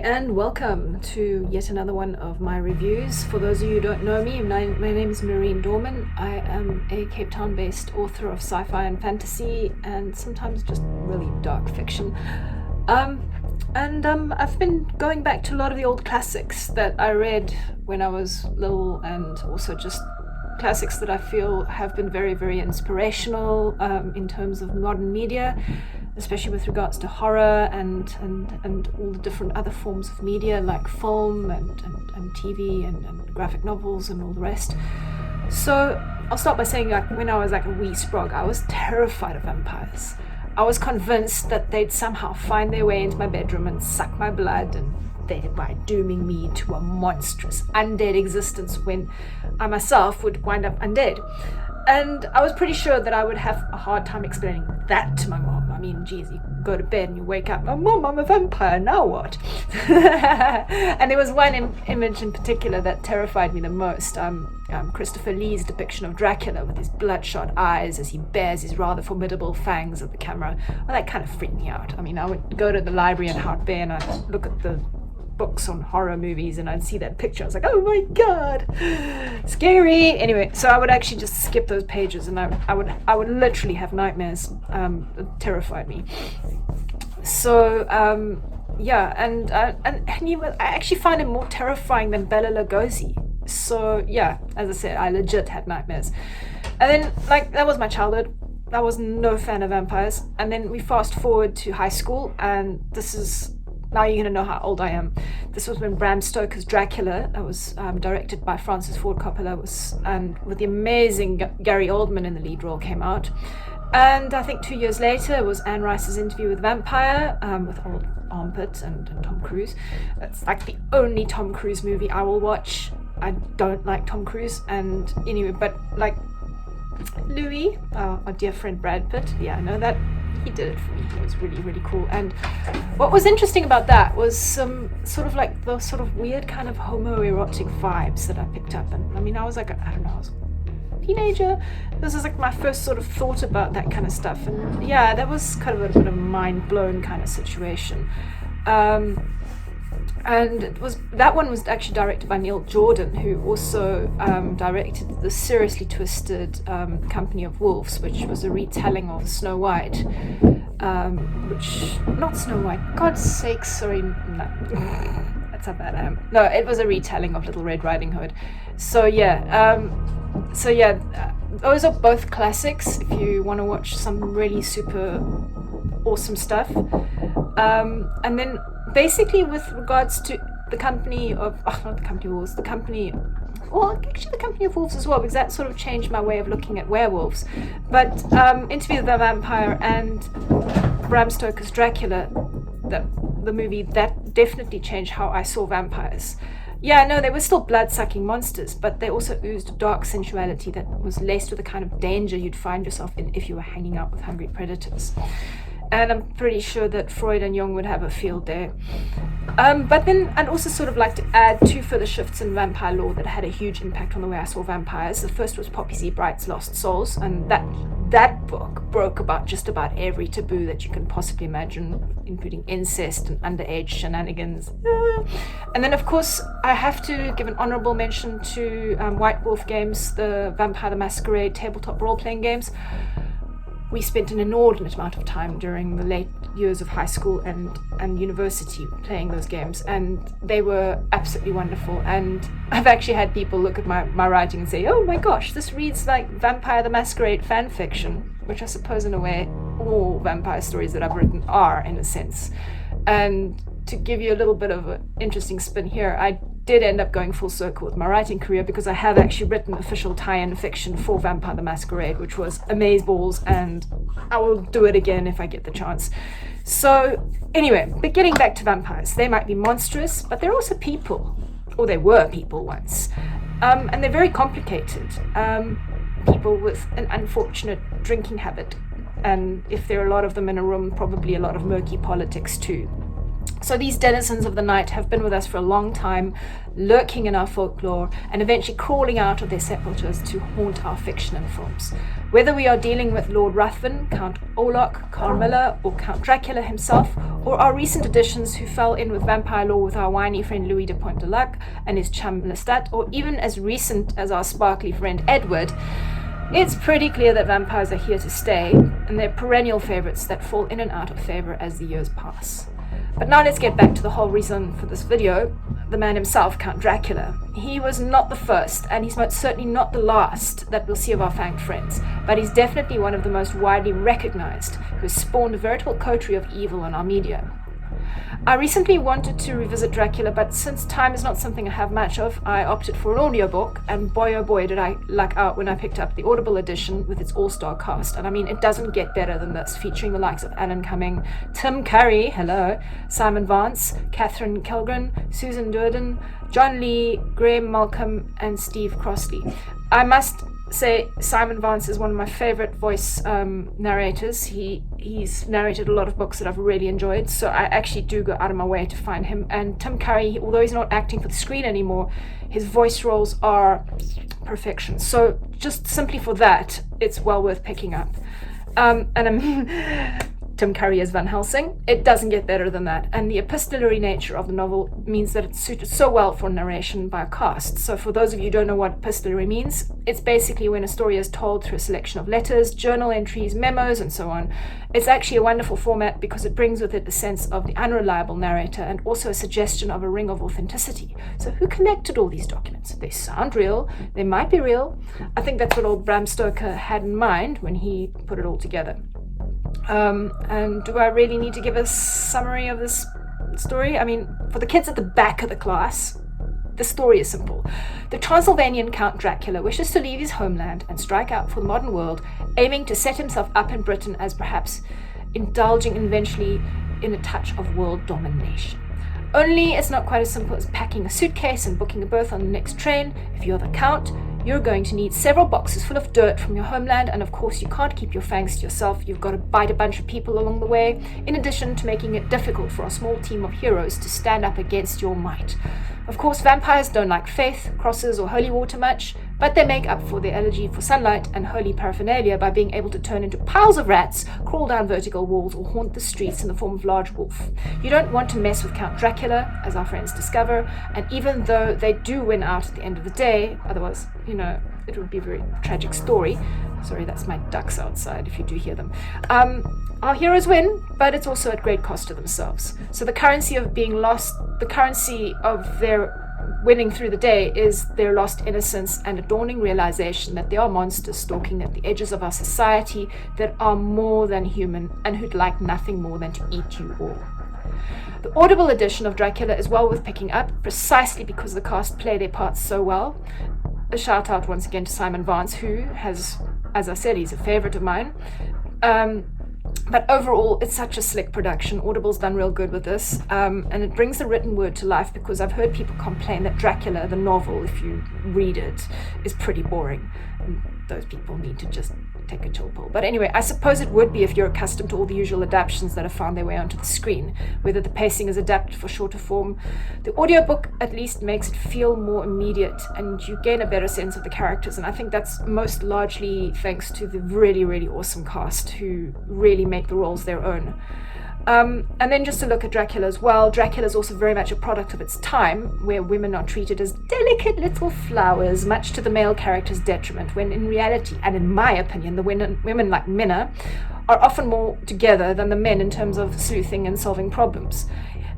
And welcome to yet another one of my reviews. For those of you who don't know me, my name is Nerine Dorman. I am a Cape Town-based author of sci-fi and fantasy, and sometimes just really dark fiction. I've been going back to a lot of the old classics that I read when I was little, and also just classics that I feel have been very, very inspirational in terms of modern media, especially with regards to horror and all the different other forms of media like film and TV and graphic novels and all the rest. So I'll start by saying, like, when I was like a wee sprog, I was terrified of vampires. I was convinced that they'd somehow find their way into my bedroom and suck my blood, and thereby dooming me to a monstrous undead existence when I myself would wind up undead. And I was pretty sure that I would have a hard time explaining that to my mom. I mean, geez, you go to bed and you wake up, oh, Mom, I'm a vampire, now what? And there was one image in particular that terrified me the most. Christopher Lee's depiction of Dracula with his bloodshot eyes as he bares his rather formidable fangs at the camera. Well, that kind of freaked me out. I mean, I would go to the library in Hart Bay and I'd look at the books on horror movies and I'd see that picture. I was like, oh my god, scary. Anyway, so I would actually just skip those pages and I would literally have nightmares. It terrified me. So I actually find him more terrifying than Bela Lugosi. So yeah, as I said, I legit had nightmares. And then, like, that was my childhood. I was no fan of vampires. And then we fast forward to high school, and this is, now you're going to know how old I am. This was when Bram Stoker's Dracula, that was directed by Francis Ford Coppola, and with the amazing Gary Oldman in the lead role, came out. And I think 2 years later it was Anne Rice's Interview with Vampire, with old Armpit and Tom Cruise. That's like the only Tom Cruise movie I will watch. I don't like Tom Cruise, and anyway, but like Louis, our dear friend Brad Pitt, yeah, I know that he did it for me. It was really, really cool. And what was interesting about that was some sort of like those sort of weird kind of homoerotic vibes that I picked up. And I mean, I was like, I don't know, I was a teenager. This was like my first sort of thought about that kind of stuff. And yeah, that was kind of a bit of a mind blown kind of situation. And that one was actually directed by Neil Jordan, who also directed the seriously twisted Company of Wolves, which was a retelling of Snow White. Not Snow White, God's sake, sorry, no, that's how bad I am. No, it was a retelling of Little Red Riding Hood. So yeah, those are both classics if you want to watch some really super awesome stuff. And then basically with regards to the Company of Wolves, the Company of Wolves as well, because that sort of changed my way of looking at werewolves. But Interview with the Vampire and Bram Stoker's Dracula, the movie, that definitely changed how I saw vampires. Yeah, no, they were still blood-sucking monsters, but they also oozed dark sensuality that was laced with the kind of danger you'd find yourself in if you were hanging out with hungry predators. And I'm pretty sure that Freud and Jung would have a field there. But then I'd also sort of like to add two further shifts in vampire lore that had a huge impact on the way I saw vampires. The first was Poppy Z. Brite's Lost Souls, and that book broke about just about every taboo that you can possibly imagine, including incest and underage shenanigans. And then, of course, I have to give an honorable mention to White Wolf Games, the Vampire the Masquerade tabletop role-playing games. We spent an inordinate amount of time during the late years of high school and university playing those games, and they were absolutely wonderful. And I've actually had people look at my writing and say, oh my gosh, this reads like Vampire the Masquerade fan fiction, which I suppose in a way all vampire stories that I've written are, in a sense. And to give you a little bit of an interesting spin here, I did end up going full circle with my writing career, because I have actually written official tie-in fiction for Vampire the Masquerade, which was amazeballs, and I will do it again if I get the chance. So anyway, but getting back to vampires, they might be monstrous, but they're also people, or they were people once, and they're very complicated. People with an unfortunate drinking habit, and if there are a lot of them in a room, probably a lot of murky politics too. So these denizens of the night have been with us for a long time, lurking in our folklore and eventually crawling out of their sepulchres to haunt our fiction and films. Whether we are dealing with Lord Ruthven, Count Olaf, Carmilla, or Count Dracula himself, or our recent additions who fell in with vampire lore with our whiny friend Louis de Pointe-de-Lac and his chum Lestat, or even as recent as our sparkly friend Edward, it's pretty clear that vampires are here to stay, and they're perennial favourites that fall in and out of favour as the years pass. But now let's get back to the whole reason for this video, the man himself, Count Dracula. He was not the first, and he's most certainly not the last that we'll see of our fanged friends, but he's definitely one of the most widely recognized, who has spawned a veritable coterie of evil in our media. I recently wanted to revisit Dracula, but since time is not something I have much of, I opted for an audiobook, and boy oh boy did I luck out when I picked up the Audible edition with its all-star cast. And I mean, it doesn't get better than this, featuring the likes of Alan Cumming, Tim Curry, hello, Simon Vance, Catherine Kilgren, Susan Durden, John Lee, Graham Malcolm, and Steve Crossley. I must say Simon Vance is one of my favorite voice narrators. He's narrated a lot of books that I've really enjoyed, so I actually do go out of my way to find him. And Tim Curry, although he's not acting for the screen anymore, his voice roles are perfection. So just simply for that, it's well worth picking up. Tim Curry as Van Helsing. It doesn't get better than that. And the epistolary nature of the novel means that it's suited so well for narration by a cast. So for those of you who don't know what epistolary means, it's basically when a story is told through a selection of letters, journal entries, memos, and so on. It's actually a wonderful format because it brings with it a sense of the unreliable narrator and also a suggestion of a ring of authenticity. So who collected all these documents? They sound real. They might be real. I think that's what old Bram Stoker had in mind when he put it all together. And do I really need to give a summary of this story? I mean, for the kids at the back of the class, the story is simple. The Transylvanian Count Dracula wishes to leave his homeland and strike out for the modern world, aiming to set himself up in Britain as perhaps indulging eventually in a touch of world domination. Only it's not quite as simple as packing a suitcase and booking a berth on the next train. If you're the Count, you're going to need several boxes full of dirt from your homeland, and of course you can't keep your fangs to yourself. You've got to bite a bunch of people along the way, in addition to making it difficult for a small team of heroes to stand up against your might. Of course, vampires don't like faith, crosses, or holy water much, but they make up for their allergy for sunlight and holy paraphernalia by being able to turn into piles of rats, crawl down vertical walls, or haunt the streets in the form of large wolf. You don't want to mess with Count Dracula, as our friends discover, and even though they do win out at the end of the day, otherwise, it would be a very tragic story. Sorry, that's my ducks outside if you do hear them. Our heroes win, but it's also at great cost to themselves. So the currency of being lost, the currency of their winning through the day is their lost innocence and a dawning realization that there are monsters stalking at the edges of our society that are more than human and who'd like nothing more than to eat you all. The Audible edition of Dracula is well worth picking up precisely because the cast play their parts so well. A shout out once again to Simon Vance, who has, as I said, he's a favorite of mine. But overall, it's such a slick production. Audible's done real good with this, and it brings the written word to life because I've heard people complain that Dracula, the novel, if you read it, is pretty boring. And those people need to just take a chill pill. But anyway, I suppose it would be if you're accustomed to all the usual adaptations that have found their way onto the screen, whether the pacing is adapted for shorter form. The audiobook at least makes it feel more immediate and you gain a better sense of the characters, and I think that's most largely thanks to the really, really awesome cast who really make the roles their own. And then just to look at Dracula as well, Dracula is also very much a product of its time, where women are treated as delicate little flowers, much to the male character's detriment, when in reality, and in my opinion, the women like Minna are often more together than the men in terms of sleuthing and solving problems.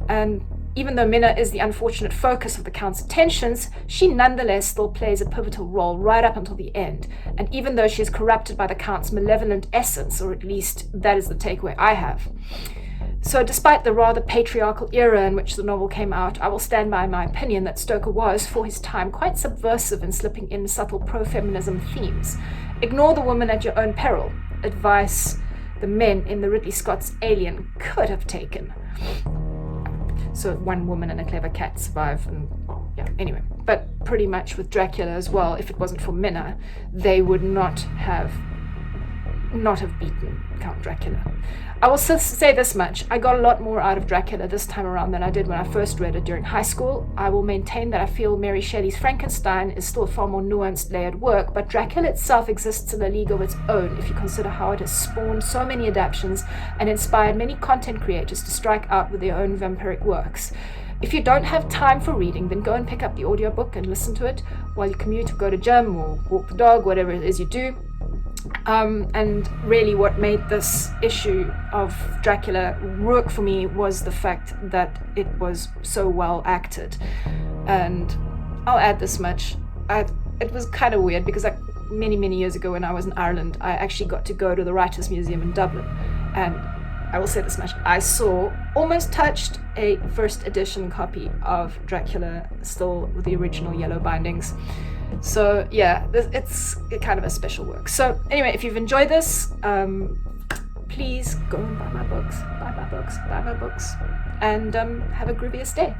And even though Minna is the unfortunate focus of the Count's attentions, she nonetheless still plays a pivotal role right up until the end. And even though she is corrupted by the Count's malevolent essence, or at least that is the takeaway I have. So despite the rather patriarchal era in which the novel came out, I will stand by my opinion that Stoker was, for his time, quite subversive in slipping in subtle pro-feminism themes. Ignore the woman at your own peril, advice the men in the Ridley Scott's Alien could have taken. So one woman and a clever cat survive, and anyway. But pretty much with Dracula as well, if it wasn't for Minna, they would not have not have beaten Count Dracula. I will say this much: I got a lot more out of Dracula this time around than I did when I first read it during high school. I will maintain that I feel Mary Shelley's Frankenstein is still a far more nuanced, layered work, but Dracula itself exists in a league of its own if you consider how it has spawned so many adaptations and inspired many content creators to strike out with their own vampiric works. If you don't have time for reading, then go and pick up the audiobook and listen to it while you commute or go to gym or walk the dog, whatever it is you do. And really what made this issue of Dracula work for me was the fact that it was so well acted. And I'll add this much: it was kind of weird because many years ago when I was in Ireland, I actually got to go to the Writers' Museum in Dublin, and I will say this much: I almost touched a first edition copy of Dracula, still with the original yellow bindings. So yeah, it's kind of a special work. So anyway, if you've enjoyed this, please go and buy my books, and have a grooviest day.